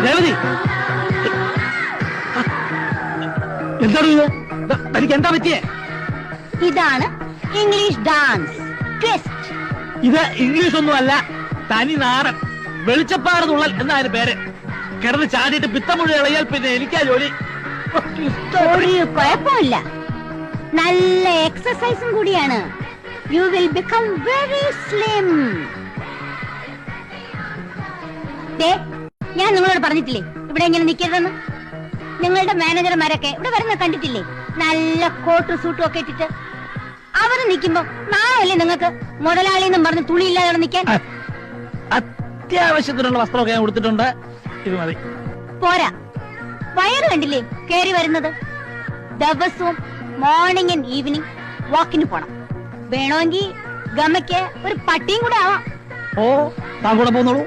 രേവതി, എന്താണ് ഇത്? തനിക്ക് എന്താ പറ്റിയേ? ഇതാണ് ഇംഗ്ലീഷ് ഡാൻസ് ട്വിസ്റ്റ്. ഇത് ഇംഗ്ലീഷ് ഒന്നും അല്ല, തനി നാടൻ വെളിച്ചപ്പാട് തുള്ളൽ എന്നതിന് പേര്. കിടന്ന് ചാടിയിട്ട് പിത്തം മുഴുവൻ ഇളയാൽ പിന്നെ എനിക്കാ ജോലി. ഒരു കുഴപ്പമില്ല, നല്ല എക്സസൈസും കൂടിയാണ്. You will become very slim. ഞാൻ നിങ്ങളോട് പറഞ്ഞിട്ടില്ലേ ഇവിടെ എങ്ങനെ നിൽക്കരുതെന്ന്? നിങ്ങളുടെ മാനേജർമാരൊക്കെ ഇവിടെ വരുന്ന കണ്ടിട്ടില്ലേ? നല്ല കോട്ടും സൂട്ടും ഒക്കെ ഇട്ടിട്ട്. അവര് നിൽക്കുമ്പോ നാളല്ലേ നിങ്ങൾക്ക് മുതലാളി എന്നും പറഞ്ഞ് തുണിയില്ലാതെ നിൽക്കാൻ? അത്യാവശ്യത്തിനുള്ള വസ്ത്രമൊക്കെ ഞാൻ കൊടുത്തിട്ടുണ്ട്, ഇത് മതി. പോരാ, വയറ് കണ്ടില്ലേ കേറി വരുന്നത്? ദിവസവും മോർണിംഗ് ആൻഡ് ഈവനിങ് വാക്കിന് പോണം. വേണമെങ്കിൽ ഗമയ്ക്ക് ഒരു പട്ടിയും കൂടെ ആവാം. ഓ, താൻ കൂടെ പോന്നോളൂ.